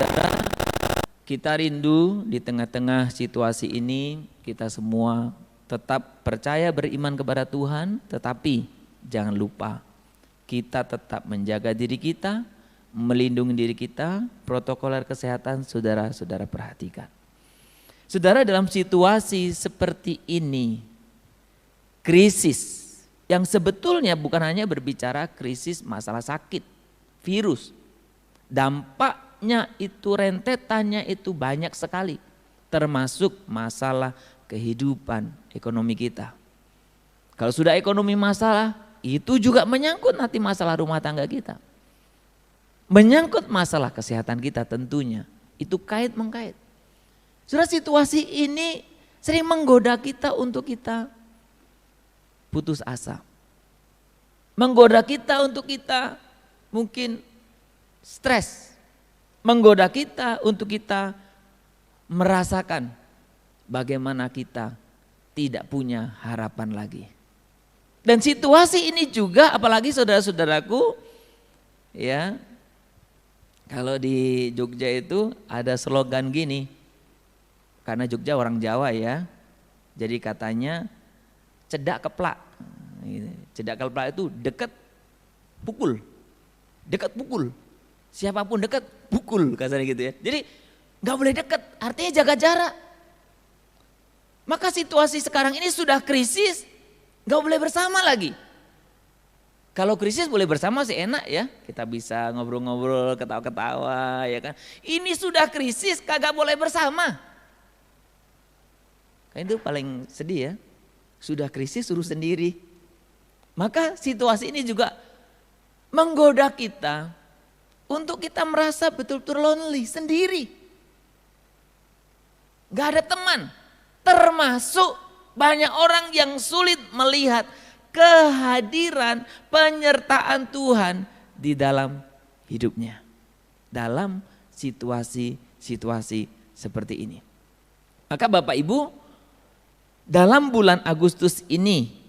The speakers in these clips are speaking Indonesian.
saudara, kita rindu di tengah-tengah situasi ini kita semua tetap percaya beriman kepada Tuhan, tetapi jangan lupa kita tetap menjaga diri kita, melindungi diri kita, protokol kesehatan saudara-saudara perhatikan. Saudara, dalam situasi seperti ini, krisis yang sebetulnya bukan hanya berbicara krisis masalah sakit, virus, dampaknya itu, rentetannya itu banyak sekali, termasuk masalah kehidupan ekonomi kita. Kalau sudah ekonomi masalah, itu juga menyangkut nanti masalah rumah tangga kita. Menyangkut masalah kesehatan kita tentunya, itu kait-mengkait. Sudah situasi ini sering menggoda kita untuk kita putus asa. Menggoda kita untuk kita mungkin stres, menggoda kita untuk kita merasakan bagaimana kita tidak punya harapan lagi. Dan situasi ini juga, apalagi saudara-saudaraku, ya, kalau di Jogja itu ada slogan gini, karena Jogja orang Jawa ya, jadi katanya cedak keplak. Cedak keplak itu dekat pukul, dekat pukul. Siapapun dekat, pukul kasarnya gitu ya. Jadi nggak boleh dekat, artinya jaga jarak. Maka situasi sekarang ini sudah krisis, nggak boleh bersama lagi. Kalau krisis boleh bersama sih enak ya, kita bisa ngobrol-ngobrol, ketawa-ketawa ya kan. Ini sudah krisis, kagak boleh bersama. Kan itu paling sedih ya, sudah krisis suruh sendiri. Maka situasi ini juga menggoda kita untuk kita merasa betul-betul lonely, sendiri. Gak ada teman, termasuk banyak orang yang sulit melihat kehadiran penyertaan Tuhan di dalam hidupnya. Dalam situasi-situasi seperti ini. Maka Bapak Ibu, dalam bulan Agustus ini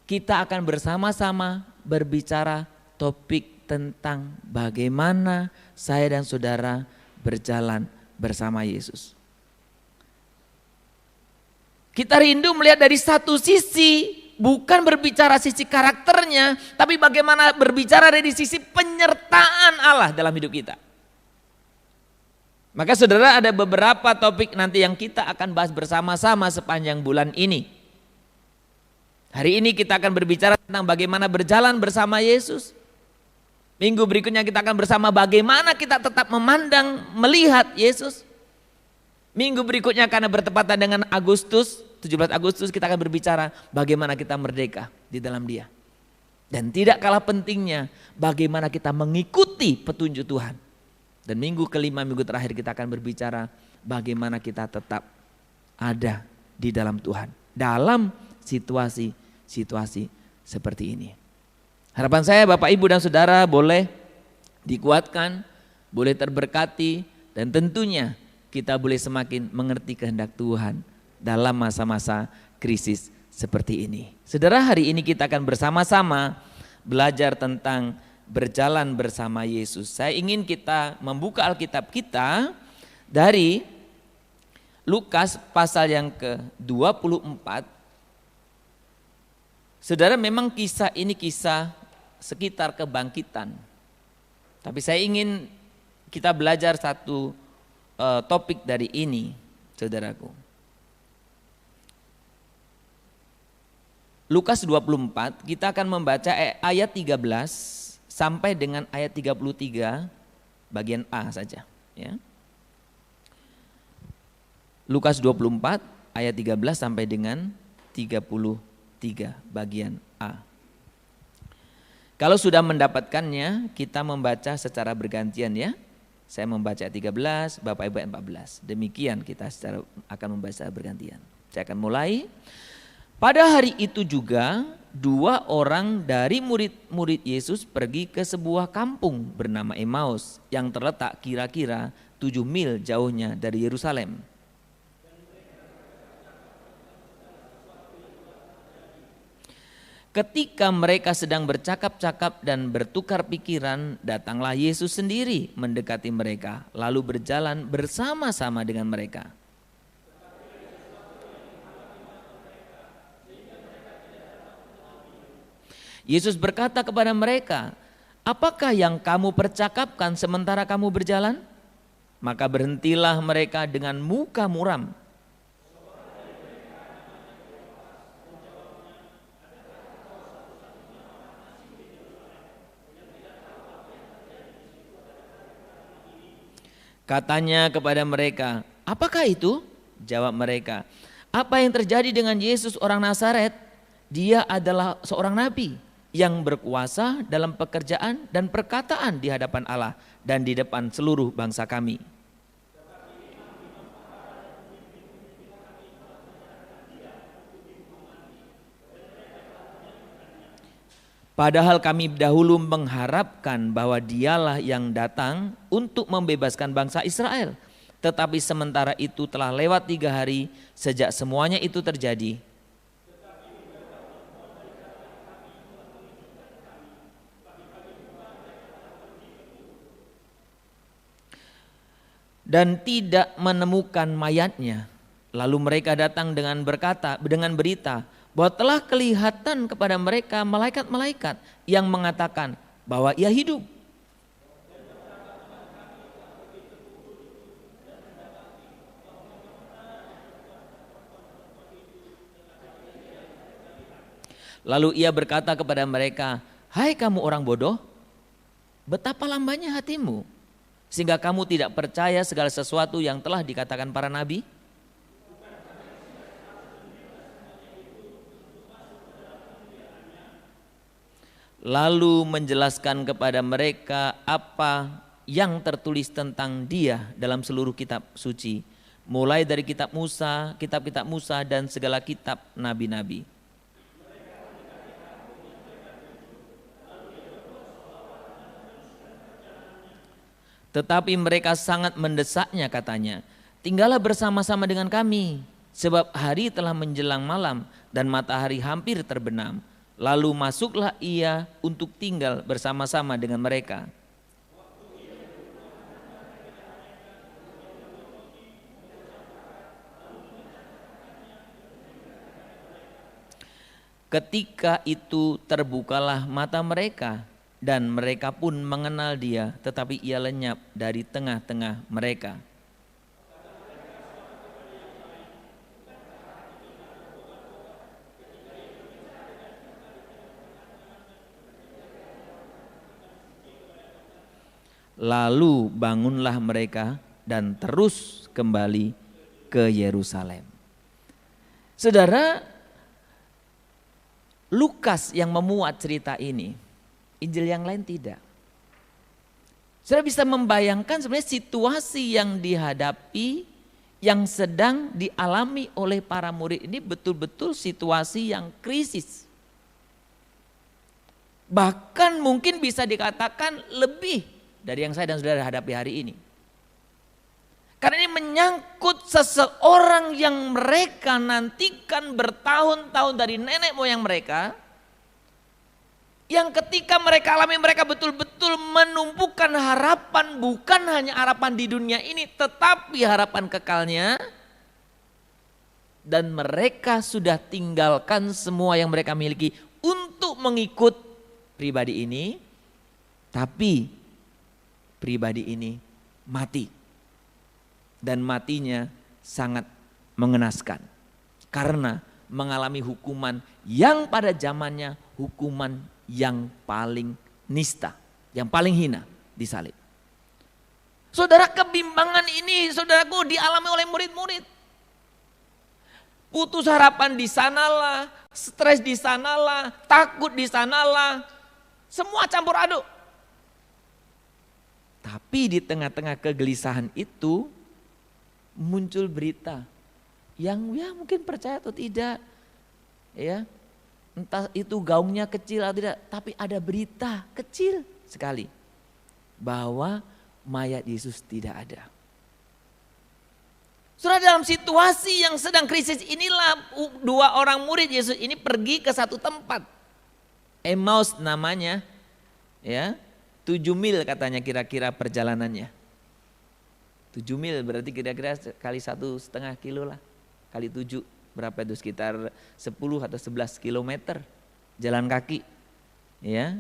kita akan bersama-sama berbicara topik tentang bagaimana saya dan saudara berjalan bersama Yesus. Kita rindu melihat dari satu sisi, bukan berbicara sisi karakternya, tapi bagaimana berbicara dari sisi penyertaan Allah dalam hidup kita. Maka saudara, ada beberapa topik nanti yang kita akan bahas bersama-sama sepanjang bulan ini. Hari ini kita akan berbicara tentang bagaimana berjalan bersama Yesus. Minggu berikutnya kita akan bersama bagaimana kita tetap memandang, melihat Yesus. Minggu berikutnya karena bertepatan dengan Agustus, 17 Agustus kita akan berbicara bagaimana kita merdeka di dalam Dia. Dan tidak kalah pentingnya bagaimana kita mengikuti petunjuk Tuhan. Dan minggu kelima, minggu terakhir kita akan berbicara bagaimana kita tetap ada di dalam Tuhan. Dalam situasi seperti ini. Harapan saya Bapak Ibu dan Saudara boleh dikuatkan, boleh terberkati, dan tentunya kita boleh semakin mengerti kehendak Tuhan dalam masa-masa krisis seperti ini. Saudara, hari ini kita akan bersama-sama belajar tentang berjalan bersama Yesus. Saya ingin kita membuka Alkitab kita dari Lukas pasal yang ke-24. Saudara, memang kisah ini kisah sekitar kebangkitan. Tapi saya ingin kita belajar satu topik dari ini, saudaraku. Lukas 24, kita akan membaca ayat 13 sampai dengan ayat 33 bagian A saja. Ya. Lukas 24 ayat 13 sampai dengan 33 bagian A. Kalau sudah mendapatkannya, kita membaca secara bergantian ya. Saya membaca 13, Bapak Ibu 14. Demikian kita akan membaca bergantian. Saya akan mulai. Pada hari itu juga 2 orang dari murid-murid Yesus pergi ke sebuah kampung bernama Emmaus yang terletak kira-kira 7 mil jauhnya dari Yerusalem. Ketika mereka sedang bercakap-cakap dan bertukar pikiran, datanglah Yesus sendiri mendekati mereka, lalu berjalan bersama-sama dengan mereka. Yesus berkata kepada mereka, "Apakah yang kamu percakapkan sementara kamu berjalan?" Maka berhentilah mereka dengan muka muram. Katanya kepada mereka, "Apakah itu?" Jawab mereka, "Apa yang terjadi dengan Yesus orang Nazaret? Dia adalah seorang nabi yang berkuasa dalam pekerjaan dan perkataan di hadapan Allah dan di depan seluruh bangsa kami. Padahal kami dahulu mengharapkan bahwa dialah yang datang untuk membebaskan bangsa Israel. Tetapi sementara itu telah lewat 3 hari sejak semuanya itu terjadi. Dan tidak menemukan mayatnya. Lalu mereka datang dengan berita bahwa telah kelihatan kepada mereka malaikat-malaikat yang mengatakan bahwa ia hidup. Lalu ia berkata kepada mereka, "Hai kamu orang bodoh, betapa lambannya hatimu, sehingga kamu tidak percaya segala sesuatu yang telah dikatakan para nabi?" Lalu menjelaskan kepada mereka apa yang tertulis tentang dia dalam seluruh kitab suci, mulai dari kitab Musa, kitab-kitab Musa dan segala kitab nabi-nabi. Tetapi mereka sangat mendesaknya, katanya, "Tinggallah bersama-sama dengan kami, sebab hari telah menjelang malam dan matahari hampir terbenam." Lalu masuklah ia untuk tinggal bersama-sama dengan mereka. Ketika itu terbukalah mata mereka dan mereka pun mengenal dia, tetapi ia lenyap dari tengah-tengah mereka. Lalu bangunlah mereka dan terus kembali ke Yerusalem. Saudara, Lukas yang memuat cerita ini, Injil yang lain tidak. Saudara bisa membayangkan sebenarnya situasi yang dihadapi, yang sedang dialami oleh para murid ini betul-betul situasi yang krisis. Bahkan mungkin bisa dikatakan lebih dari yang saya dan saudara hadapi hari ini. Karena ini menyangkut seseorang yang mereka nantikan bertahun-tahun dari nenek moyang mereka. Yang ketika mereka alami, mereka betul-betul menumpukan harapan, bukan hanya harapan di dunia ini, tetapi harapan kekalnya. Dan mereka sudah tinggalkan semua yang mereka miliki untuk mengikut pribadi ini. Tapi pribadi ini mati, dan matinya sangat mengenaskan karena mengalami hukuman yang pada zamannya hukuman yang paling nista, yang paling hina, disalib. Saudara, kebimbangan ini saudaraku dialami oleh murid-murid. Putus harapan di sanalah, stres di sanalah, takut di sanalah, semua campur aduk. Tapi di tengah-tengah kegelisahan itu muncul berita yang ya mungkin percaya atau tidak, ya entah itu gaungnya kecil atau tidak, tapi ada berita kecil sekali bahwa mayat Yesus tidak ada. Saudara, dalam situasi yang sedang krisis inilah 2 orang murid Yesus ini pergi ke satu tempat. Emmaus namanya, ya 7 mil katanya kira-kira perjalanannya. 7 mil berarti kira-kira kali 1,5 kilo lah, kali 7 berapa itu, sekitar 10 atau 11 kilometer jalan kaki. Ya,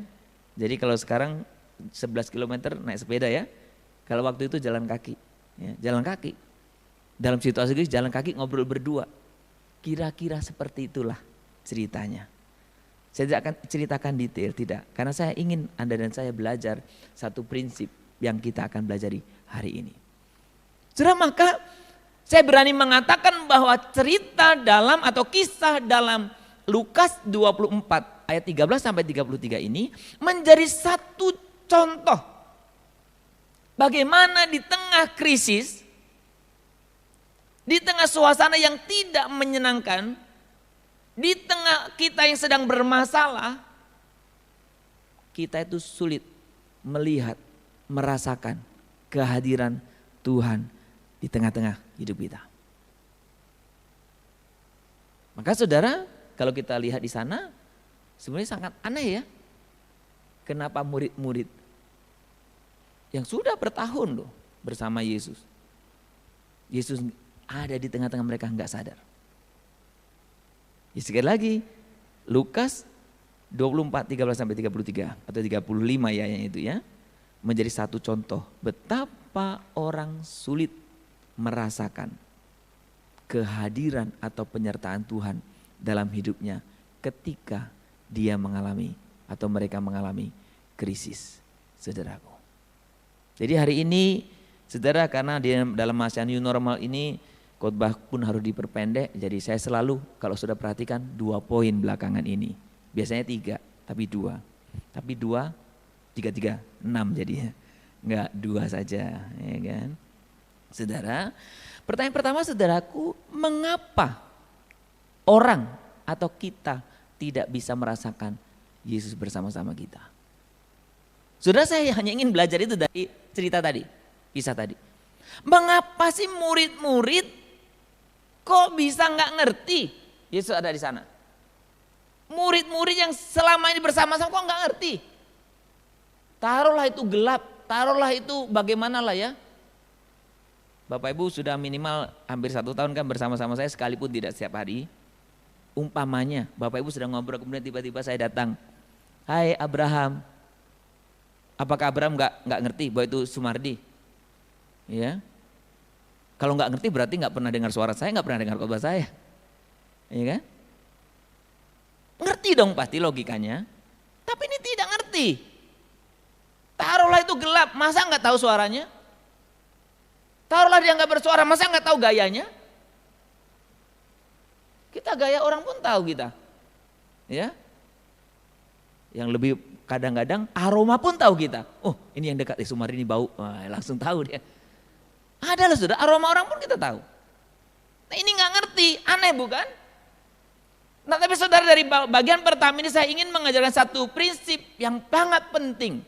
jadi kalau sekarang 11 kilometer naik sepeda ya, kalau waktu itu jalan kaki. Ya, jalan kaki, dalam situasi ini jalan kaki ngobrol berdua. Kira-kira seperti itulah ceritanya. Saya tidak akan ceritakan detail, tidak. Karena saya ingin Anda dan saya belajar satu prinsip yang kita akan pelajari hari ini. Saudara, maka saya berani mengatakan bahwa cerita dalam atau kisah dalam Lukas 24 ayat 13 sampai 33 ini menjadi satu contoh bagaimana di tengah krisis, di tengah suasana yang tidak menyenangkan, di tengah kita yang sedang bermasalah, kita itu sulit melihat, merasakan kehadiran Tuhan di tengah-tengah hidup kita. Maka saudara, kalau kita lihat di sana, sebenarnya sangat aneh ya. Kenapa murid-murid yang sudah bertahun loh bersama Yesus, Yesus ada di tengah-tengah mereka nggak sadar. Ya, sekali lagi, Lukas 24, 13 sampai 33 atau 35 ya yang itu ya. Menjadi satu contoh betapa orang sulit merasakan kehadiran atau penyertaan Tuhan dalam hidupnya ketika dia mengalami atau mereka mengalami krisis, saudaraku. Jadi hari ini, saudara, karena di dalam masa new normal ini khotbah pun harus diperpendek, jadi saya selalu kalau sudah perhatikan 2 poin belakangan ini. Biasanya 3, tapi 2. Tapi 2, 3, 6 jadinya. Enggak 2 saja, ya kan. Saudara, pertanyaan pertama saudaraku, mengapa orang atau kita tidak bisa merasakan Yesus bersama-sama kita? Saudara, saya hanya ingin belajar itu dari cerita tadi, kisah tadi. Mengapa sih murid-murid kok bisa nggak ngerti Yesus ada di sana? Murid-murid yang selama ini bersama-sama kok nggak ngerti? Taruhlah itu gelap, taruhlah itu bagaimana lah ya. Bapak Ibu sudah minimal hampir 1 tahun kan bersama-sama saya, sekalipun tidak setiap hari. Umpamanya Bapak Ibu sedang ngobrol, kemudian tiba-tiba saya datang. Hai Abraham. Apakah Abraham nggak ngerti bahwa itu Sumardi? Ya. Kalau nggak ngerti berarti nggak pernah dengar suara saya, nggak pernah dengar khotbah saya, ya kan? Ngerti dong pasti logikanya, tapi ini tidak ngerti. Taruhlah itu gelap, masa nggak tahu suaranya? Taruhlah dia nggak bersuara, masa nggak tahu gayanya? Kita gaya orang pun tahu kita, ya. Yang lebih kadang-kadang aroma pun tahu kita. Oh ini yang dekat Sumardi ini bau, wah, langsung tahu dia. Ada loh saudara, aroma orang pun kita tahu. Nah ini nggak ngerti, aneh bukan? Nah tapi saudara, dari bagian pertama ini saya ingin mengajarkan satu prinsip yang sangat penting.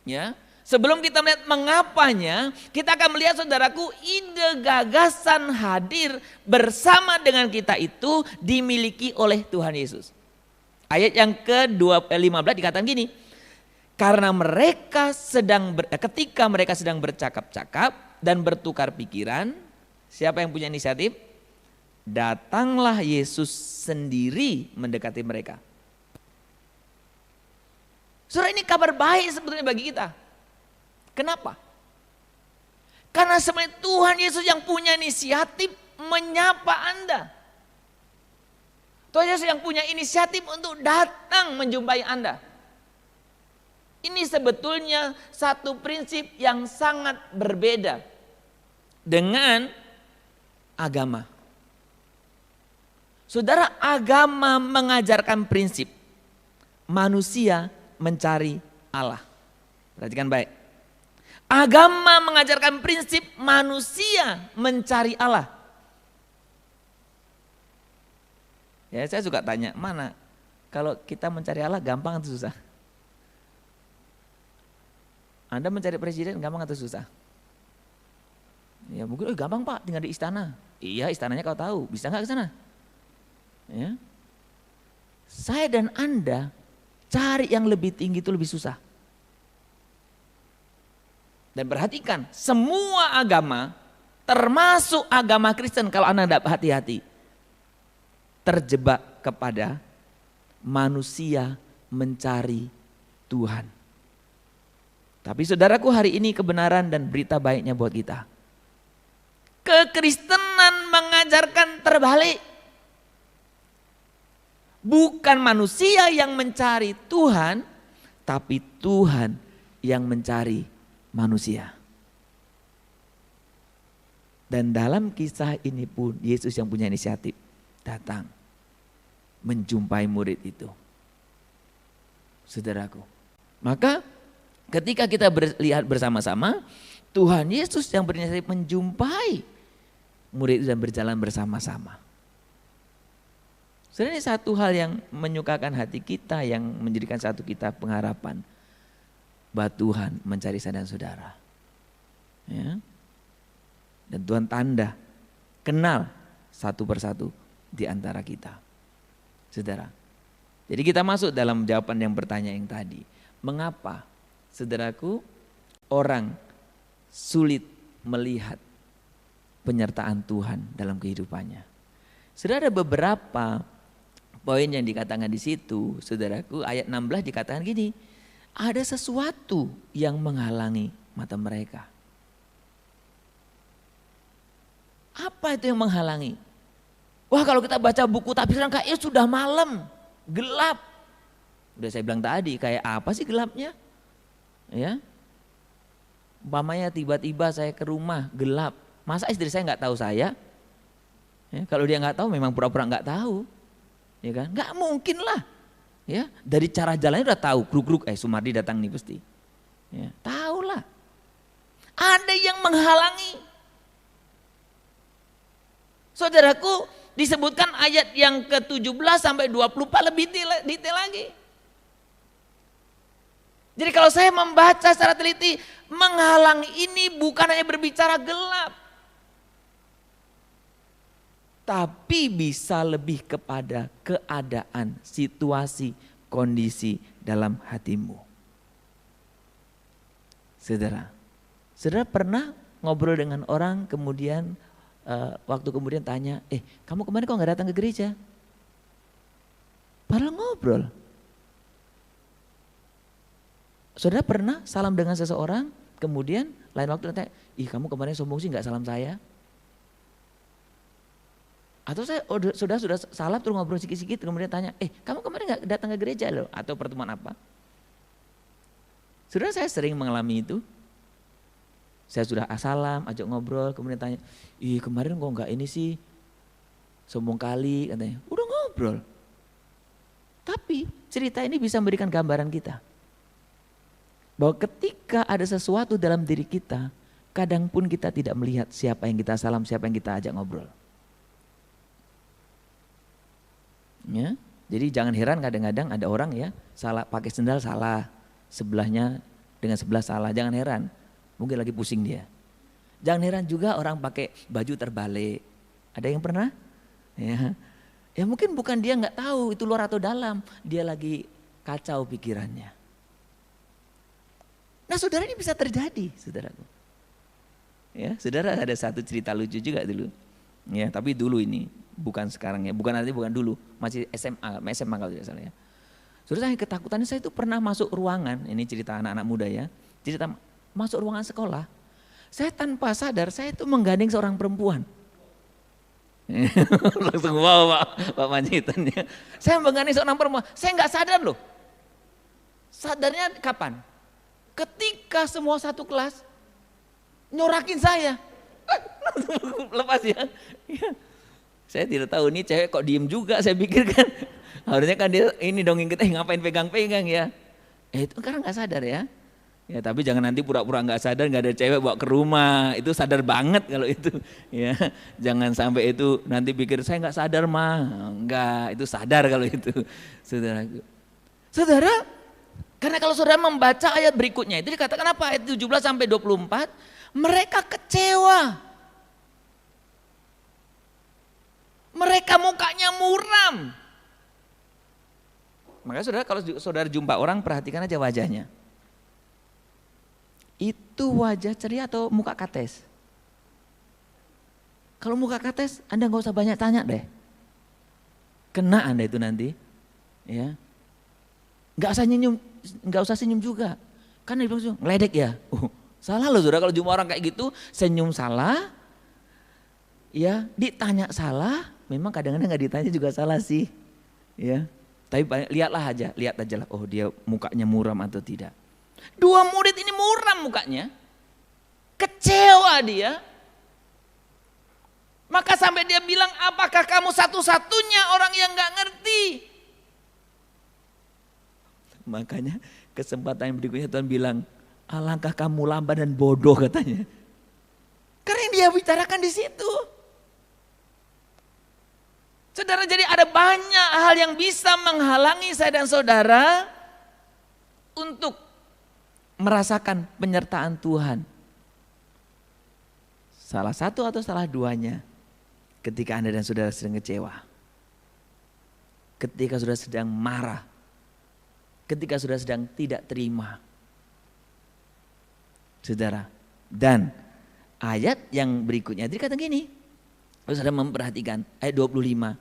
Ya, sebelum kita melihat mengapanya, kita akan melihat saudaraku, ide gagasan hadir bersama dengan kita itu dimiliki oleh Tuhan Yesus. Ayat yang ke-15 dikatakan gini, karena mereka ketika mereka sedang bercakap-cakap dan bertukar pikiran, siapa yang punya inisiatif? Datanglah Yesus sendiri mendekati mereka. Saudara, ini kabar baik sebetulnya bagi kita. Kenapa? Karena sebenarnya Tuhan Yesus yang punya inisiatif menyapa Anda. Tuhan Yesus yang punya inisiatif untuk datang menjumpai Anda. Ini sebetulnya satu prinsip yang sangat berbeda dengan agama. Saudara, agama mengajarkan prinsip manusia mencari Allah. Perhatikan baik. Agama mengajarkan prinsip manusia mencari Allah. Ya, saya suka tanya, mana kalau kita mencari Allah gampang atau susah? Anda mencari presiden gampang atau susah? Ya mungkin gampang Pak, tinggal di istana. Iya, istananya kau tahu, bisa nggak ke sana? Ya. Saya dan Anda Cari yang lebih tinggi itu lebih susah. Dan perhatikan, semua agama, termasuk agama Kristen, kalau Anda tidak hati-hati, terjebak kepada manusia mencari Tuhan. Tapi saudaraku, hari ini kebenaran dan berita baiknya buat kita. Kekristenan mengajarkan terbalik. Bukan manusia yang mencari Tuhan, tapi Tuhan yang mencari manusia. Dan dalam kisah ini pun Yesus yang punya inisiatif datang menjumpai murid itu. Saudaraku, maka ketika kita lihat bersama-sama, Tuhan Yesus yang berinisiatif menjumpai murid itu dan berjalan bersama-sama. Sebenarnya satu hal yang menyukakan hati kita, yang menjadikan satu kita pengharapan bahwa Tuhan mencari saya dan saudara. Ya. Dan Tuhan tanda, kenal satu persatu di antara kita. Saudara. Jadi kita masuk dalam jawaban yang pertanyaan yang tadi. Mengapa, saudaraku, orang sulit melihat penyertaan Tuhan dalam kehidupannya? Sudah ada beberapa poin yang dikatakan di situ, saudaraku. Ayat 16 dikatakan gini, ada sesuatu yang menghalangi mata mereka. Apa itu yang menghalangi? Wah, kalau kita baca buku tafsiran kayaknya sudah malam, gelap. Udah saya bilang tadi, kayak apa sih gelapnya? Ya, umpamanya tiba-tiba saya ke rumah gelap, masa istri saya nggak tahu saya? Ya, kalau dia nggak tahu, memang pura-pura nggak tahu, ya kan? Nggak mungkin lah, ya. Dari cara jalannya udah tahu, gruk-gruk, Sumardi datang nih pasti, ya, tahu lah. Ada yang menghalangi. Saudaraku, disebutkan ayat yang ke-17 sampai 24 lebih detail lagi. Jadi kalau saya membaca secara teliti, menghalangi ini bukan hanya berbicara gelap, tapi bisa lebih kepada keadaan, situasi, kondisi dalam hatimu. Saudara pernah ngobrol dengan orang kemudian waktu kemudian tanya, kamu kemarin kok gak datang ke gereja? Padahal ngobrol. Saudara pernah salam dengan seseorang, kemudian lain waktu tanya, kamu kemarin sombong sih gak salam saya? Atau saya sudah salah terus ngobrol sikit-sikit kemudian tanya, kamu kemarin gak datang ke gereja loh? Atau pertemuan apa? Saudara, saya sering mengalami itu. Saya sudah salam, ajak ngobrol, kemudian tanya, kemarin kok gak ini sih? Sombong kali katanya. Udah ngobrol. Tapi cerita ini bisa memberikan gambaran kita. Bahwa ketika ada sesuatu dalam diri kita, kadang pun kita tidak melihat siapa yang kita salam, siapa yang kita ajak ngobrol. Ya, jadi jangan heran kadang-kadang ada orang ya salah pakai sendal salah, sebelahnya dengan sebelah salah, jangan heran, mungkin lagi pusing dia. Jangan heran juga orang pakai baju terbalik, ada yang pernah? Ya mungkin bukan dia nggak tahu itu luar atau dalam, dia lagi kacau pikirannya. Nah, saudara, ini bisa terjadi, saudaraku. Ya, saudara, ada satu cerita lucu juga dulu. Ya, tapi dulu ini. Bukan sekarang ya, bukan dulu, masih SMA kalau tidak salah ya. Saudara, saya ketakutannya, saya itu pernah masuk ruangan, ini cerita anak-anak muda ya, cerita masuk ruangan sekolah, saya tanpa sadar saya itu menggandeng seorang perempuan. Langsung wow Pak Manjitan ya. Saya menggandeng seorang perempuan, saya nggak sadar loh. Sadarnya kapan? Ketika semua satu kelas nyorakin saya, lepas ya. Saya tidak tahu ini cewek kok diem juga, saya pikir kan harusnya kan dia ini dongeng kita ngapain pegang-pegang ya. Itu karena nggak sadar ya. Ya tapi jangan nanti pura-pura nggak sadar, nggak ada cewek bawa ke rumah, itu sadar banget kalau itu. Ya jangan sampai itu nanti pikir saya nggak sadar mah, enggak, itu sadar kalau itu, saudaraku. Saudara, karena kalau saudara membaca ayat berikutnya itu dikatakan apa? Ayat 17 sampai 24, mereka kecewa. Mereka mukanya muram. Makanya saudara kalau saudara jumpa orang perhatikan aja wajahnya. Itu wajah ceria atau muka kates? Kalau muka kates Anda nggak usah banyak tanya deh. Kena Anda itu nanti. Ya. Nggak usah senyum juga. Kan dia bilang ngeledek ya. Salah loh saudara kalau jumpa orang kayak gitu, senyum salah. Ya, ditanya salah, memang kadang-kadang nggak ditanya juga salah sih. Ya. Tapi lihat aja lah, oh dia mukanya muram atau tidak. Dua murid ini muram mukanya. Kecewa dia. Maka sampai dia bilang, apakah kamu satu-satunya orang yang gak ngerti? Makanya kesempatan yang berikutnya Tuhan bilang, alangkah kamu lamban dan bodoh katanya. Karena yang dia bicarakan di situ. Saudara, jadi ada banyak hal yang bisa menghalangi saya dan saudara untuk merasakan penyertaan Tuhan. Salah satu atau salah duanya ketika Anda dan saudara sedang kecewa. Ketika saudara sedang marah. Ketika saudara sedang tidak terima. Saudara, dan ayat yang berikutnya dikatakan gini. Lalu saudara memperhatikan ayat 25.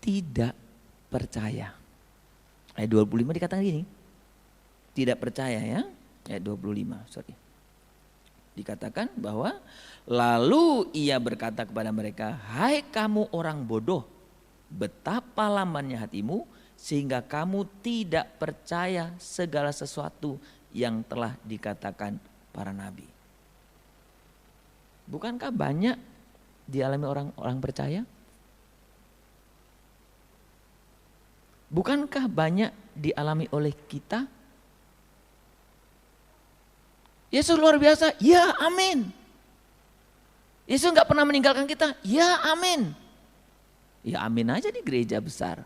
Tidak percaya. Ayat 25 dikatakan gini. Tidak percaya ya. Ayat 25, sorry. Dikatakan bahwa lalu ia berkata kepada mereka, hai kamu orang bodoh, betapa lambannya hatimu sehingga kamu tidak percaya segala sesuatu yang telah dikatakan para nabi. Bukankah banyak dialami orang percaya? Bukankah banyak dialami oleh kita? Yesus luar biasa, ya amin. Yesus gak pernah meninggalkan kita, ya amin. Ya amin aja di gereja besar.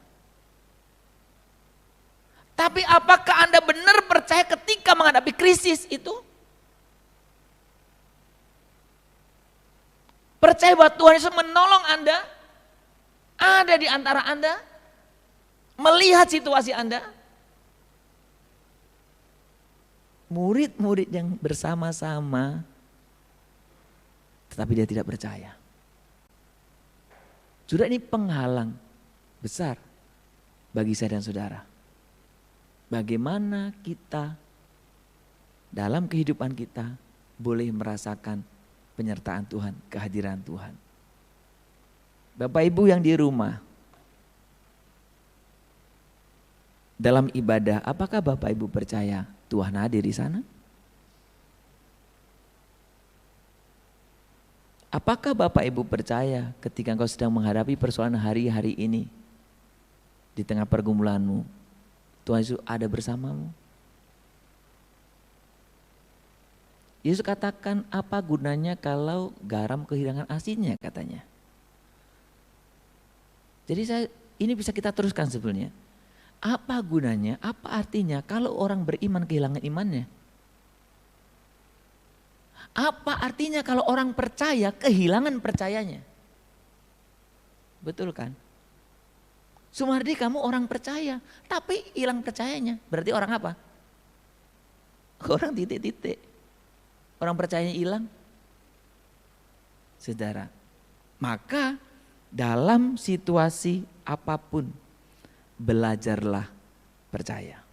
Tapi apakah Anda benar percaya ketika menghadapi krisis itu? Percaya bahwa Tuhan Yesus menolong Anda, ada di antara Anda, melihat situasi Anda. Murid-murid yang bersama-sama, tetapi dia tidak percaya. Sudah ini penghalang besar bagi saya dan saudara. Bagaimana kita dalam kehidupan kita boleh merasakan penyertaan Tuhan, kehadiran Tuhan. Bapak Ibu yang di rumah, dalam ibadah, apakah Bapak Ibu percaya Tuhan hadir di sana? Apakah Bapak Ibu percaya ketika engkau sedang menghadapi persoalan hari-hari ini, di tengah pergumulanmu, Tuhan Yesus ada bersamamu? Yesus katakan, apa gunanya kalau garam kehilangan asinnya, katanya. Jadi ini bisa kita teruskan sebenarnya. Apa gunanya, apa artinya kalau orang beriman kehilangan imannya? Apa artinya kalau orang percaya kehilangan percayanya? Betul kan? Sumardi, kamu orang percaya tapi hilang percayanya. Berarti orang apa? Orang titik-titik. Orang percayanya hilang. Saudara, maka dalam situasi apapun, belajarlah percaya.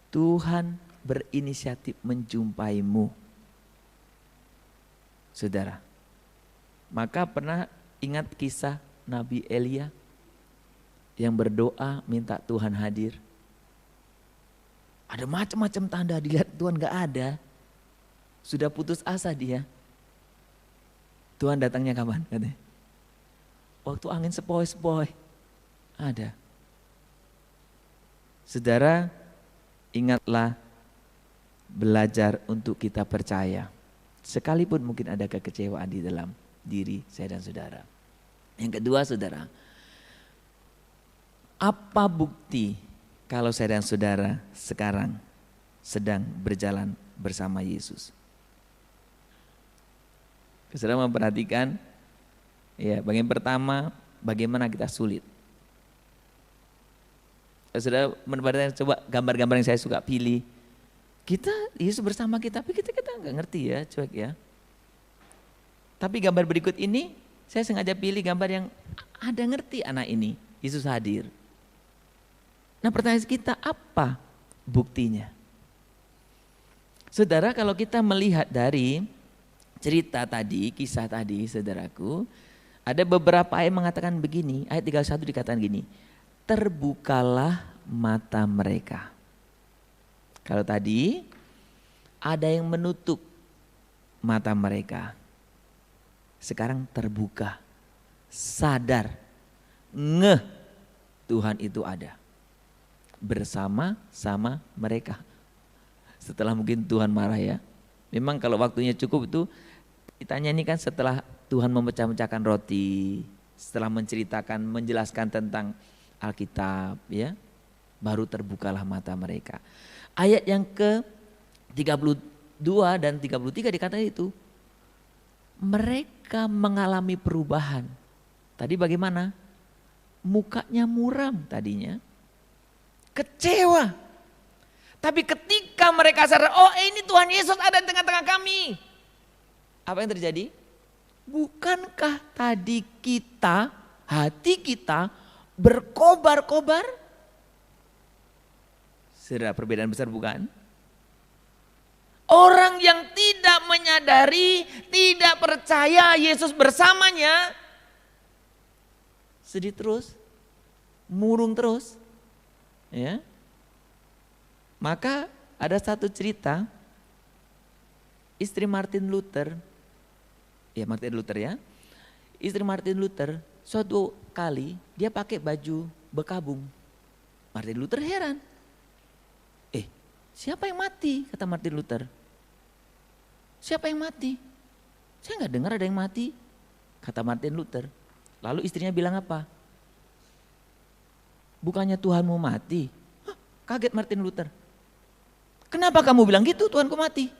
Tuhan berinisiatif menjumpaimu. Saudara, maka pernah ingat kisah Nabi Elia yang berdoa minta Tuhan hadir? Ada macam-macam tanda, dilihat Tuhan gak ada. Sudah putus asa dia. Tuhan datangnya kapan? Katanya, waktu angin sepoi-sepoi. Ada. Saudara, ingatlah belajar untuk kita percaya. Sekalipun mungkin ada kekecewaan di dalam diri saya dan saudara. Yang kedua, saudara, apa bukti kalau saya dan saudara sekarang sedang berjalan bersama Yesus? Saudara memperhatikan, ya, bagian pertama, bagaimana kita sulit. Saudara menempatkan coba gambar-gambar yang saya suka pilih. Kita, Yesus bersama kita, tapi kita nggak ngerti ya, cuek ya. Tapi gambar berikut ini, saya sengaja pilih gambar yang ada ngerti anak ini, Yesus hadir. Nah pertanyaan kita, apa buktinya? Saudara, kalau kita melihat dari cerita tadi, kisah tadi saudaraku, ada beberapa ayat mengatakan begini, ayat 31 dikatakan gini, terbukalah mata mereka. Kalau tadi ada yang menutup mata mereka, sekarang terbuka, sadar, ngeh Tuhan itu ada bersama-sama mereka. Setelah mungkin Tuhan marah ya. Memang kalau waktunya cukup itu kita nyanyikan setelah Tuhan memecah-mecahkan roti, setelah menceritakan, menjelaskan tentang Alkitab ya, baru terbukalah mata mereka. Ayat yang ke 32 dan 33 dikatakan itu, mereka mengalami perubahan. Tadi bagaimana? Mukanya muram tadinya, kecewa. Tapi ketika mereka sadar, oh ini Tuhan Yesus ada di tengah-tengah kami. Apa yang terjadi? Bukankah tadi kita, hati kita berkobar-kobar? Saudara, perbedaan besar bukan? Orang yang tidak menyadari, tidak percaya Yesus bersamanya, sedih terus, murung terus. Ya. Maka ada satu cerita, istri Martin Luther, istri Martin Luther suatu kali dia pakai baju bekabung. Martin Luther heran, siapa yang mati? Kata Martin Luther. Siapa yang mati? Saya nggak dengar ada yang mati, kata Martin Luther. Lalu istrinya bilang apa? Bukannya Tuhanmu mati? Hah, kaget Martin Luther. Kenapa kamu bilang gitu, Tuhanku mati?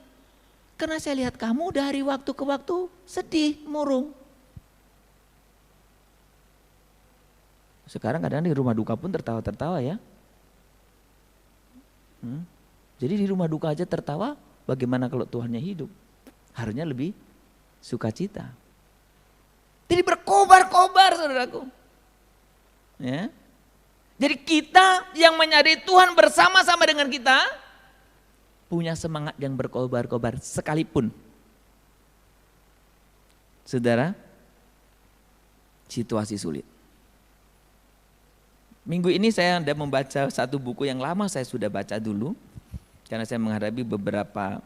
Karena saya lihat kamu dari waktu ke waktu sedih, murung. Sekarang kadang di rumah duka pun tertawa-tertawa ya. Jadi di rumah duka aja tertawa, bagaimana kalau Tuhannya hidup? Harusnya lebih sukacita. Jadi berkobar-kobar saudaraku. Ya. Jadi kita yang menyadari Tuhan bersama-sama dengan kita, punya semangat yang berkobar-kobar sekalipun. Saudara, situasi sulit. Minggu ini saya hendak membaca satu buku yang lama saya sudah baca dulu. Karena saya menghadapi beberapa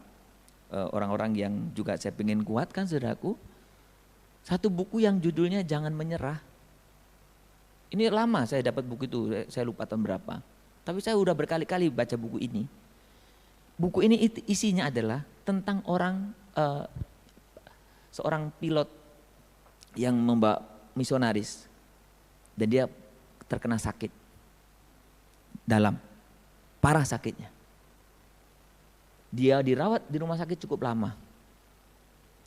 orang-orang yang juga saya ingin kuatkan saudaraku. Satu buku yang judulnya Jangan Menyerah. Ini lama saya dapat buku itu, saya lupa tahun berapa. Tapi saya udah berkali-kali baca buku ini. Buku ini isinya adalah tentang seorang pilot yang membawa misionaris. Dan dia terkena sakit dalam, parah sakitnya. Dia dirawat di rumah sakit cukup lama.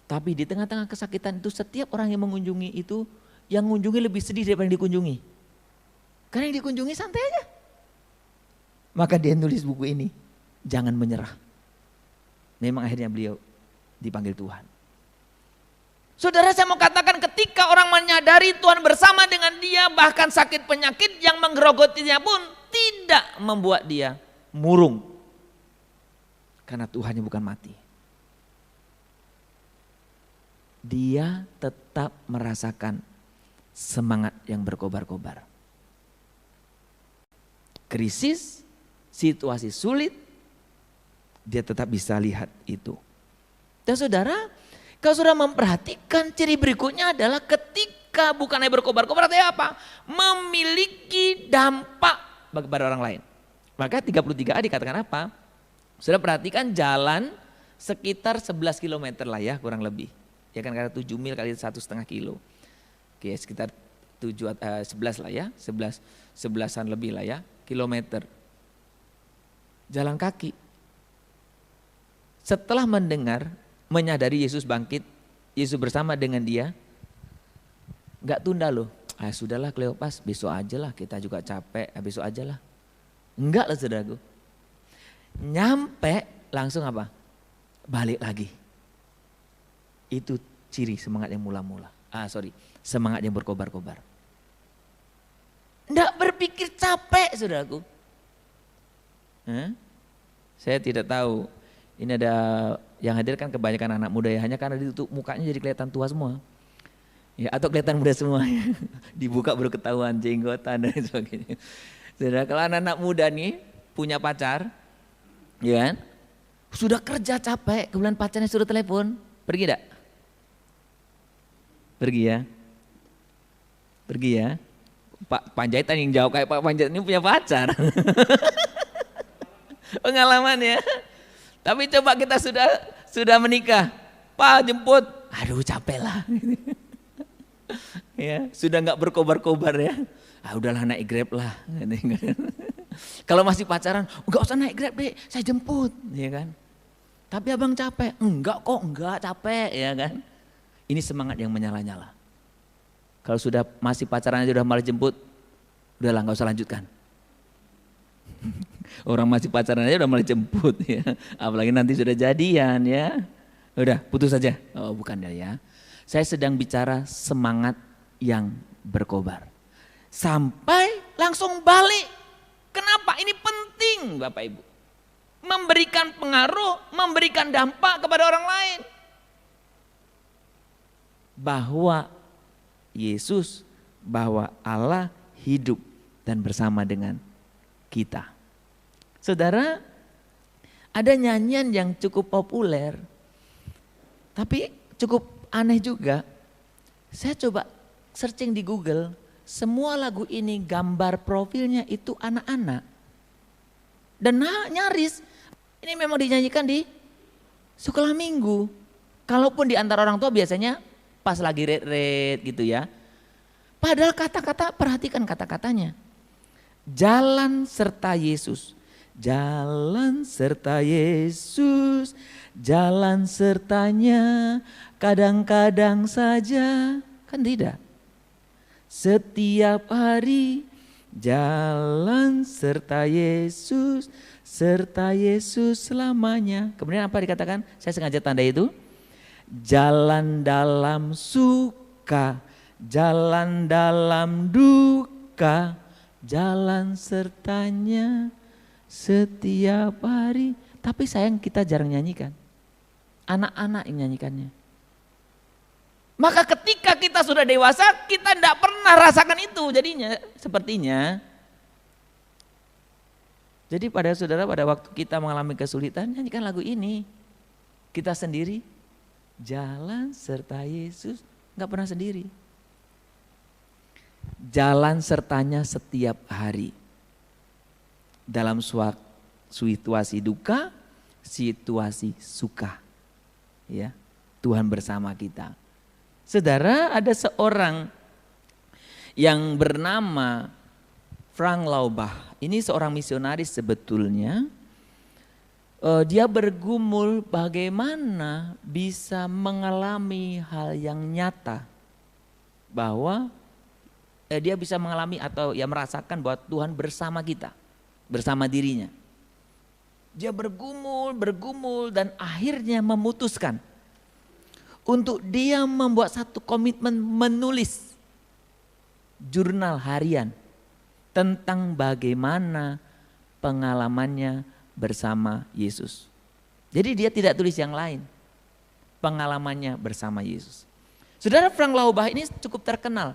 Tapi di tengah-tengah kesakitan itu setiap orang yang mengunjungi itu, yang mengunjungi lebih sedih daripada yang dikunjungi. Karena yang dikunjungi santai aja. Maka dia nulis buku ini, Jangan Menyerah. Memang akhirnya beliau dipanggil Tuhan. Saudara, saya mau katakan ketika orang menyadari Tuhan bersama dengan dia, bahkan sakit penyakit yang menggerogotinya pun tidak membuat dia murung. Karena Tuhannya bukan mati. Dia tetap merasakan semangat yang berkobar-kobar. Krisis, situasi sulit, dia tetap bisa lihat itu. Dan saudara, kalau saudara memperhatikan ciri berikutnya adalah ketika bukan hanya berkobar-kobar, artinya apa? Memiliki dampak kepada orang lain. Maka 33a dikatakan apa? Saudara perhatikan jalan sekitar 11 km lah ya kurang lebih. Ya kan karena 7 mil kali 1,5 kilo. Oke sekitar 11 lah ya, 11-an lebih lah ya kilometer. Jalan kaki. Setelah mendengar, menyadari Yesus bangkit, Yesus bersama dengan dia, gak tunda loh. Sudahlah Kleopas, besok aja lah, kita juga capek, besok aja lah. Enggak loh saudaraku. Nyampe langsung apa? Balik lagi. Itu ciri semangat yang mula-mula. Semangat yang berkobar-kobar. Enggak berpikir capek saudaraku. Saya tidak tahu. Ini ada yang hadir kan kebanyakan anak muda ya. Hanya karena ditutup mukanya jadi kelihatan tua semua. Ya, atau kelihatan muda semua. Dibuka baru ketahuan jenggotan dan sebagainya. Saudara, kalau anak-anak muda nih punya pacar, ya kan? Sudah kerja capek, kemudian pacarnya suruh telepon, pergi enggak? Pergi ya. Pergi ya. Pak Panjaitan yang jawab kayak Pak Panjaitan ini punya pacar. Pengalaman ya. Tapi coba kita sudah menikah. Pak jemput, aduh capek lah. Ya, sudah nggak berkobar-kobar ya. Udahlah naik Grab lah. Kalau masih pacaran, enggak usah naik Grab deh, saya jemput, ya kan. Tapi abang capek, enggak kok, enggak capek, ya kan. Ini semangat yang menyala-nyala. Kalau sudah masih pacaran aja udah malah jemput, udahlah nggak usah lanjutkan. Orang masih pacaran aja udah malah jemput ya. Apalagi nanti sudah jadian ya. Udah putus aja. Oh bukan ya. Saya sedang bicara semangat yang berkobar. Sampai langsung balik. Kenapa? Ini penting Bapak Ibu. Memberikan pengaruh, memberikan dampak kepada orang lain. Bahwa Yesus, bahwa Allah hidup dan bersama dengan kita. Saudara, ada nyanyian yang cukup populer, tapi cukup aneh juga. Saya coba searching di Google, semua lagu ini gambar profilnya itu anak-anak. Dan nyaris, ini memang dinyanyikan di sekolah minggu. Kalaupun di antara orang tua biasanya pas lagi red gitu ya. Padahal kata-kata, perhatikan kata-katanya. Jalan serta Yesus. Jalan serta Yesus, jalan sertanya kadang-kadang saja, kan tidak. Setiap hari jalan serta Yesus selamanya. Kemudian apa dikatakan? Saya sengaja tanda itu. Jalan dalam suka, jalan dalam duka, jalan sertanya setiap hari. Tapi sayang kita jarang nyanyikan. Anak-anak yang nyanyikannya. Maka ketika kita sudah dewasa, kita tidak pernah rasakan itu jadinya, sepertinya. Jadi pada saudara, pada waktu kita mengalami kesulitan, nyanyikan lagu ini. Kita sendiri, jalan serta Yesus, gak pernah sendiri. Jalan sertanya setiap hari. Dalam situasi duka, situasi suka. Ya, Tuhan bersama kita. Saudara, ada seorang yang bernama Frank Laubach. Ini seorang misionaris sebetulnya. Dia bergumul bagaimana bisa mengalami hal yang nyata. Bahwa dia bisa mengalami atau ya merasakan bahwa Tuhan bersama kita. Bersama dirinya. Dia bergumul dan akhirnya memutuskan untuk dia membuat satu komitmen menulis jurnal harian tentang bagaimana pengalamannya bersama Yesus. Jadi dia tidak tulis yang lain, pengalamannya bersama Yesus. Saudara, Frank Laubach ini cukup terkenal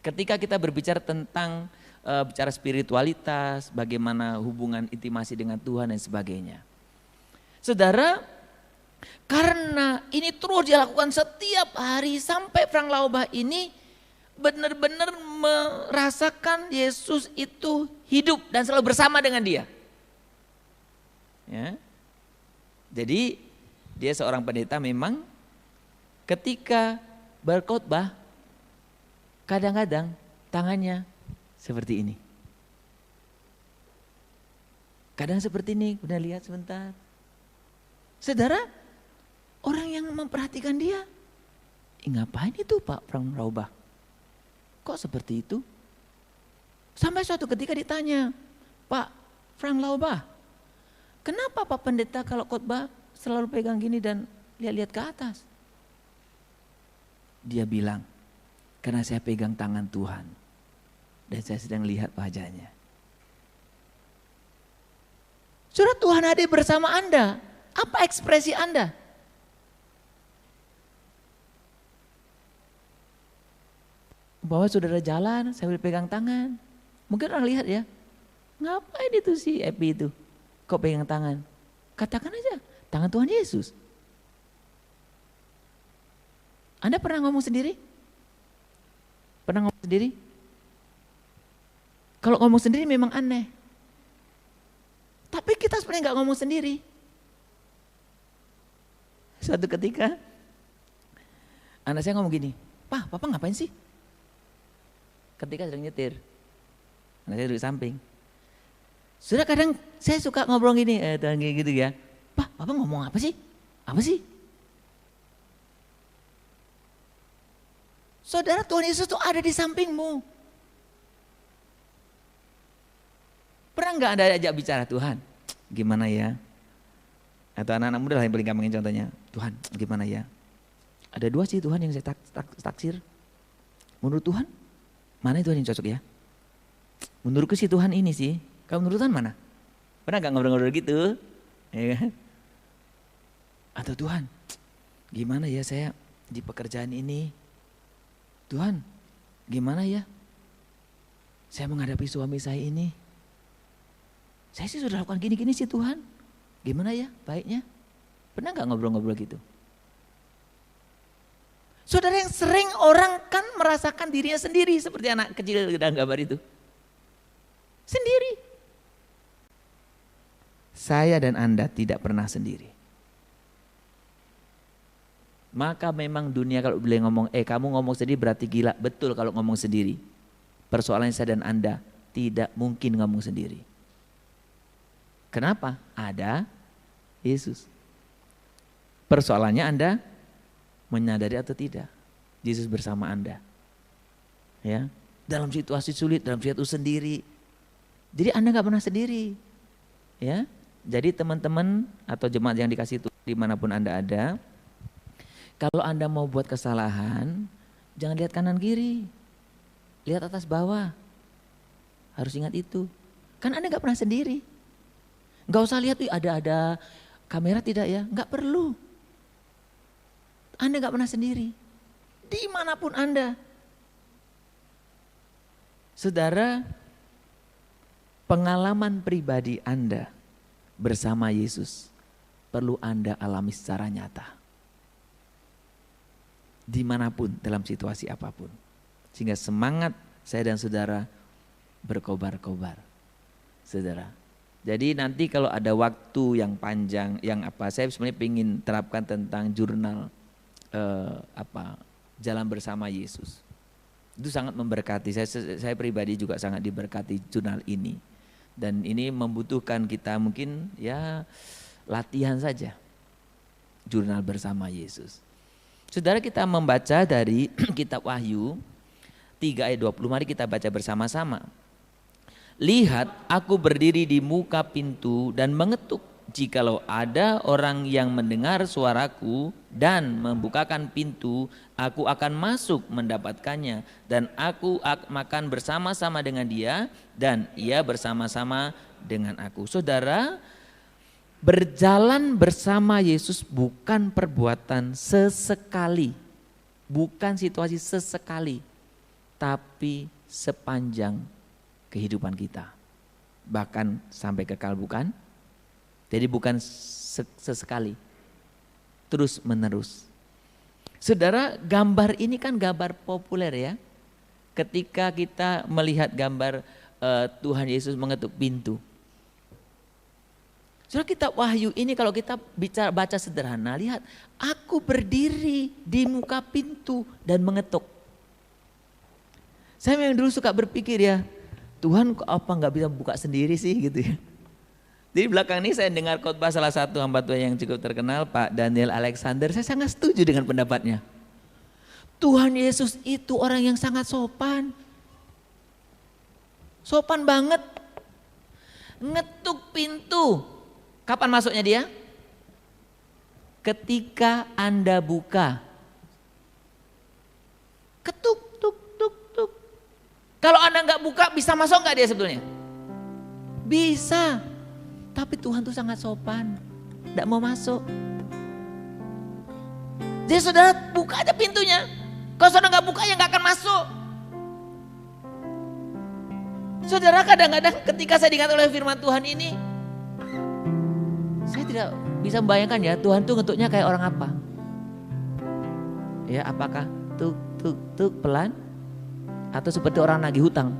ketika kita berbicara tentang bicara spiritualitas, bagaimana hubungan intimasi dengan Tuhan dan sebagainya. Saudara, karena ini terus dilakukan setiap hari sampai Frank Laubach ini benar-benar merasakan Yesus itu hidup dan selalu bersama dengan dia. Ya. Jadi dia seorang pendeta memang ketika berkhotbah kadang-kadang tangannya seperti ini. Kadang seperti ini, udah lihat sebentar. Saudara, orang yang memperhatikan dia, ngapain itu Pak Frank Laubach? Kok seperti itu? Sampai suatu ketika ditanya, Pak Frank Laubach, kenapa Pak Pendeta kalau khotbah selalu pegang gini dan lihat-lihat ke atas? Dia bilang, karena saya pegang tangan Tuhan dan saya sedang lihat wajahnya. Saudara, Tuhan hadir bersama Anda. Apa ekspresi Anda? Bahwa saudara jalan, saya boleh pegang tangan. Mungkin orang lihat ya, ngapain itu si Epi itu? Kok pegang tangan? Katakan aja, tangan Tuhan Yesus. Anda pernah ngomong sendiri? Pernah ngomong sendiri? Kalau ngomong sendiri memang aneh. Tapi kita sebenarnya nggak ngomong sendiri. Suatu ketika, anak saya ngomong gini, Pak, Papa ngapain sih? Ketika sedang nyetir, anak saya duduk samping. Sudah kadang saya suka ngobrol gini, gitu ya. Pak, Papa ngomong apa sih? Apa sih? Saudara, Tuhan Yesus tuh ada di sampingmu. Pernah nggak Anda ajak bicara, Tuhan, gimana ya? Atau anak-anak muda lah yang paling gampangin contohnya, Tuhan gimana ya? Ada 2 sih Tuhan yang saya taksir. Menurut Tuhan, mana Tuhan yang cocok ya? Menurutku sih Tuhan ini sih. Kamu menurut Tuhan mana? Pernah gak ngobrol-ngobrol gitu? Ya kan? Atau Tuhan, gimana ya saya di pekerjaan ini? Tuhan, gimana ya? Saya menghadapi suami saya ini. Saya sih sudah lakukan gini-gini sih Tuhan. Gimana ya baiknya? Pernah gak ngobrol-ngobrol gitu? Saudara, yang sering orang kan merasakan dirinya sendiri seperti anak kecil dalam gambar itu. Sendiri. Saya dan Anda tidak pernah sendiri. Maka memang dunia kalau boleh ngomong, kamu ngomong sendiri berarti gila. Betul kalau ngomong sendiri. Persoalannya saya dan Anda tidak mungkin ngomong sendiri. Kenapa? Ada Yesus. Persoalannya Anda menyadari atau tidak, Yesus bersama Anda. Ya, dalam situasi sulit, dalam situasi sendiri. Jadi Anda nggak pernah sendiri. Ya, jadi teman-teman atau jemaat yang dikasih Tuhan dimanapun Anda ada, kalau Anda mau buat kesalahan, jangan lihat kanan kiri, lihat atas bawah. Harus ingat itu. Kan Anda nggak pernah sendiri. Nggak usah lihat, ada kamera tidak ya? Nggak perlu. Anda gak pernah sendiri, dimanapun Anda. Saudara, pengalaman pribadi Anda bersama Yesus perlu Anda alami secara nyata. Dimanapun, dalam situasi apapun. Sehingga semangat saya dan saudara berkobar-kobar. Saudara, jadi nanti kalau ada waktu yang panjang, saya sebenarnya ingin terapkan tentang jurnal jalan bersama Yesus. Itu sangat memberkati. Saya pribadi juga sangat diberkati jurnal ini. Dan ini membutuhkan kita mungkin ya latihan saja. Jurnal bersama Yesus. Saudara, kita membaca dari kitab Wahyu 3 ayat 20. Mari kita baca bersama-sama. Lihat, aku berdiri di muka pintu dan mengetuk. Jikalau ada orang yang mendengar suaraku dan membukakan pintu, aku akan masuk mendapatkannya dan aku akan bersama-sama dengan dia dan ia bersama-sama dengan aku. Saudara, berjalan bersama Yesus bukan perbuatan sesekali, bukan situasi sesekali, tapi sepanjang kehidupan kita, bahkan sampai kekal, bukan? Jadi bukan sesekali, terus menerus. Saudara, gambar ini kan gambar populer ya. Ketika kita melihat gambar Tuhan Yesus mengetuk pintu. Saudara, kitab Wahyu ini kalau kita baca sederhana, lihat, aku berdiri di muka pintu dan mengetuk. Saya memang dulu suka berpikir ya, Tuhan kok apa nggak bisa buka sendiri sih gitu ya. Jadi belakang ini saya dengar khotbah salah satu hamba Tuhan yang cukup terkenal, Pak Daniel Alexander. Saya sangat setuju dengan pendapatnya. Tuhan Yesus itu orang yang sangat sopan. Sopan banget. ngetuk pintu. Kapan masuknya dia? Ketika Anda buka. Ketuk, tuk, tuk, tuk. Kalau Anda nggak buka, bisa masuk nggak dia sebetulnya? Bisa. Tapi Tuhan tuh sangat sopan. Nggak mau masuk. Jadi saudara buka aja pintunya. Kalau saudara nggak buka, ya nggak akan masuk. Saudara, kadang-kadang ketika saya diingat oleh firman Tuhan ini, saya tidak bisa membayangkan ya Tuhan tuh ngetuknya kayak orang apa. Ya, apakah tuk tuk tuk pelan atau seperti orang nagih hutang?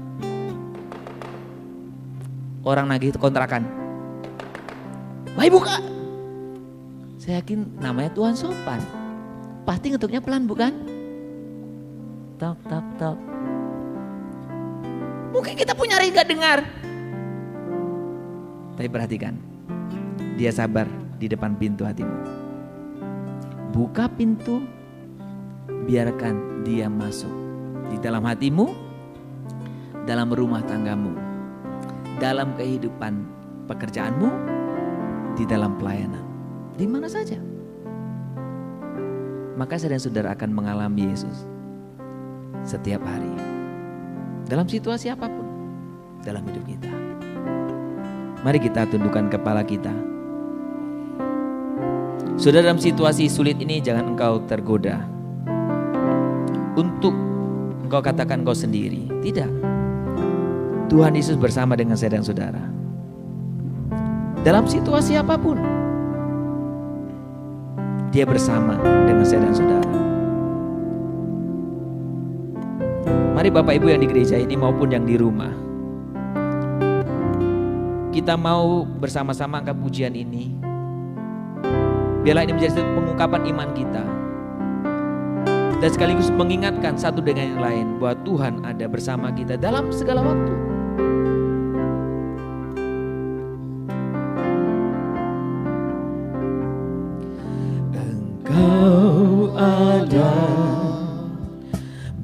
Orang nagih kontrakan. Wahai buka. Saya yakin namanya Tuhan sopan. Pasti ngetuknya pelan, bukan? Tok tok tok. Mungkin kita punya ring gak dengar. Tapi perhatikan, dia sabar di depan pintu hatimu. Buka pintu, biarkan dia masuk di dalam hatimu, dalam rumah tanggamu, dalam kehidupan pekerjaanmu, di dalam pelayanan, di mana saja. Maka saya dan saudara akan mengalami Yesus setiap hari. Dalam situasi apapun dalam hidup kita. Mari kita tundukkan kepala kita. Saudara, dalam situasi sulit ini jangan engkau tergoda untuk engkau katakan engkau sendiri. Tidak. Tuhan Yesus bersama dengan saya dan saudara. Dalam situasi apapun, Dia bersama dengan saya dan saudara. Mari Bapak Ibu yang di gereja ini maupun yang di rumah, kita mau bersama-sama angkat pujian ini. Biarlah ini menjadi pengungkapan iman kita. Dan sekaligus mengingatkan satu dengan yang lain bahwa Tuhan ada bersama kita dalam segala waktu. Engkau ada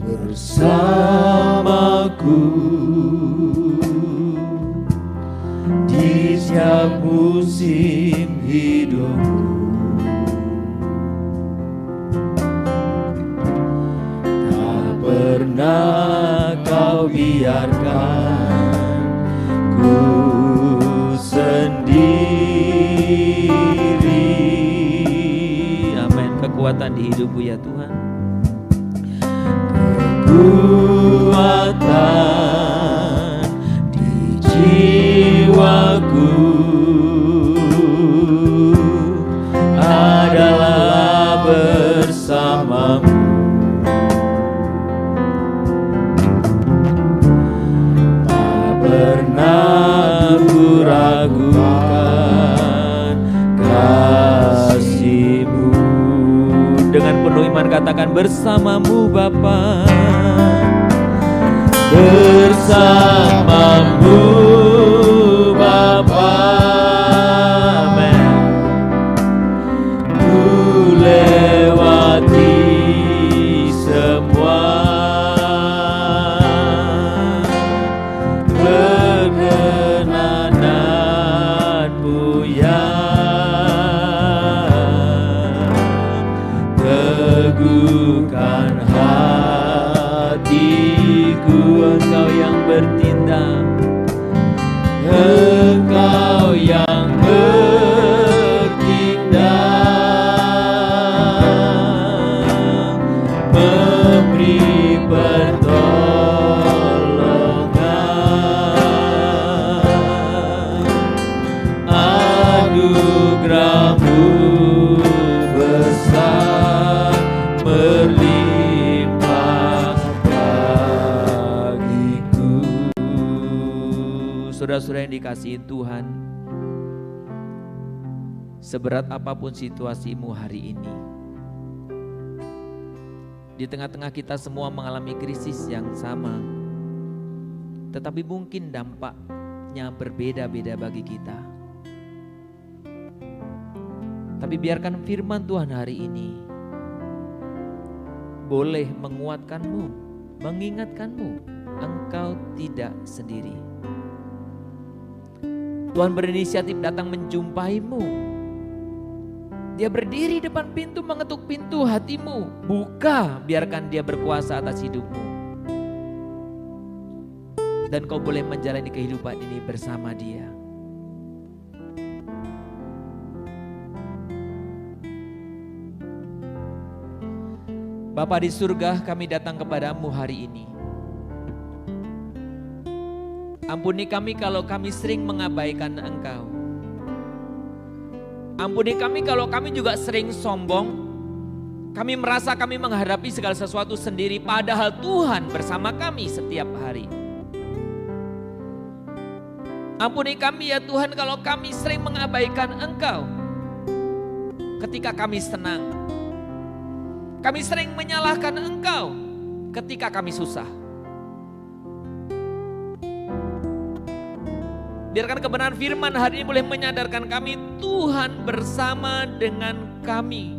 bersamaku di setiap musim hidupku. Tak pernah kau biarkan ku sendiri. Amin. Kekuatan di hidupku ya Tuhan. Kekuatan di jiwaku adalah bersamamu. Tak pernah ku ragukan kasih-Mu. Dengan penuh iman katakan bersamamu Bapa. Bersamamu Bapa, amin. Ku lewati semua perkenananmu yang teguhkan hatiku. Engkau yang bertindak, Engkau yang bertindak, memberi pertolongan. Anugerah-Mu besar berlimpah bagiku. Saudara-saudara yang dikasihi Tuhan, seberat apapun situasimu hari ini, di tengah-tengah kita semua mengalami krisis yang sama, tetapi mungkin dampaknya berbeda-beda bagi kita. Tapi biarkan firman Tuhan hari ini boleh menguatkanmu, mengingatkanmu, engkau tidak sendiri. Tuhan berinisiatif datang menjumpaimu. Dia berdiri depan pintu, mengetuk pintu hatimu. Buka, biarkan dia berkuasa atas hidupmu. Dan kau boleh menjalani kehidupan ini bersama dia. Bapa di surga, kami datang kepadamu hari ini. Ampuni kami kalau kami sering mengabaikan Engkau. Ampuni kami kalau kami juga sering sombong. Kami merasa kami menghadapi segala sesuatu sendiri, padahal Tuhan bersama kami setiap hari. Ampuni kami ya Tuhan kalau kami sering mengabaikan Engkau ketika kami senang. Kami sering menyalahkan Engkau ketika kami susah. Biarkan kebenaran firman hari ini boleh menyadarkan kami, Tuhan bersama dengan kami.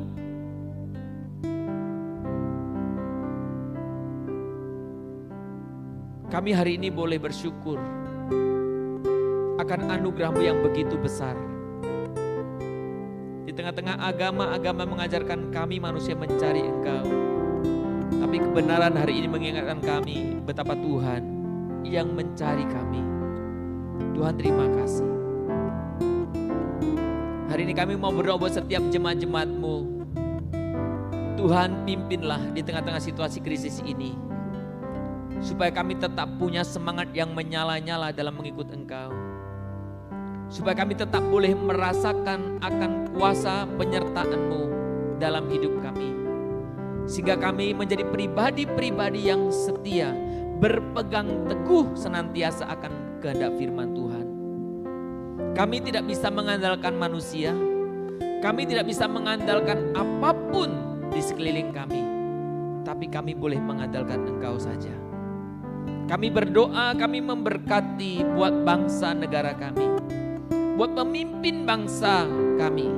Kami hari ini boleh bersyukur akan anugerah-Mu yang begitu besar. Di tengah-tengah agama-agama mengajarkan kami manusia mencari Engkau. Tapi kebenaran hari ini mengingatkan kami betapa Tuhan yang mencari kami. Tuhan terima kasih. Hari ini kami mau berdoa buat setiap jemaat-jemaat-Mu. Tuhan pimpinlah di tengah-tengah situasi krisis ini. Supaya kami tetap punya semangat yang menyala-nyala dalam mengikut Engkau. Supaya kami tetap boleh merasakan akan kuasa penyertaan-Mu dalam hidup kami. Sehingga kami menjadi pribadi-pribadi yang setia, berpegang teguh senantiasa akan kehendak firman Tuhan. Kami tidak bisa mengandalkan manusia, kami tidak bisa mengandalkan apapun di sekeliling kami, tapi kami boleh mengandalkan Engkau saja. Kami berdoa, kami memberkati buat bangsa negara kami, buat pemimpin bangsa kami.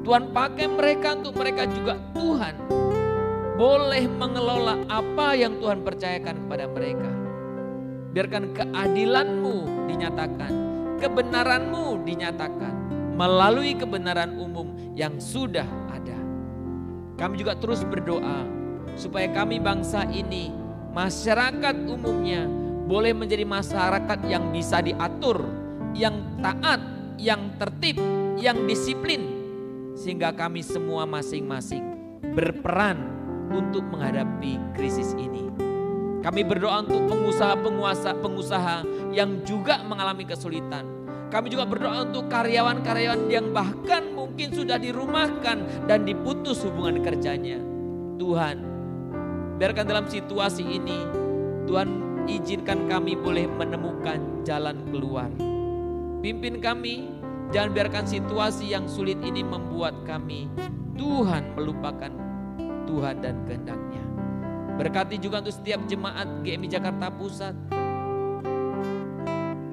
Tuhan pakai mereka untuk mereka juga Tuhan boleh mengelola apa yang Tuhan percayakan kepada mereka. Biarkan keadilan-Mu dinyatakan, kebenaran-Mu dinyatakan melalui kebenaran umum yang sudah ada. Kami juga terus berdoa supaya kami bangsa ini, masyarakat umumnya boleh menjadi masyarakat yang bisa diatur, yang taat, yang tertib, yang disiplin. Sehingga kami semua masing-masing berperan untuk menghadapi krisis ini. Kami berdoa untuk pengusaha yang juga mengalami kesulitan. Kami juga berdoa untuk karyawan-karyawan yang bahkan mungkin sudah dirumahkan dan diputus hubungan kerjanya. Tuhan, biarkan dalam situasi ini, Tuhan izinkan kami boleh menemukan jalan keluar. Pimpin kami, jangan biarkan situasi yang sulit ini membuat kami, Tuhan, melupakan Tuhan dan kehendak-Nya. Berkati juga untuk setiap jemaat GMI Jakarta Pusat.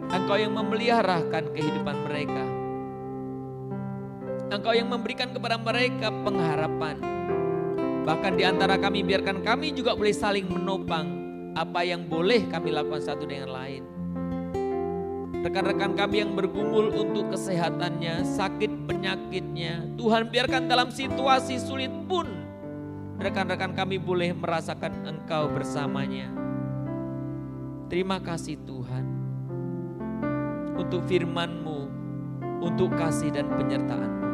Engkau yang memeliharakan kehidupan mereka. Engkau yang memberikan kepada mereka pengharapan. Bahkan di antara kami, biarkan kami juga boleh saling menopang apa yang boleh kami lakukan satu dengan lain. Rekan-rekan kami yang bergumul untuk kesehatannya, sakit penyakitnya, Tuhan biarkan dalam situasi sulit pun rekan-rekan kami boleh merasakan Engkau bersamanya. Terima kasih Tuhan untuk firman-Mu, untuk kasih dan penyertaan-Mu.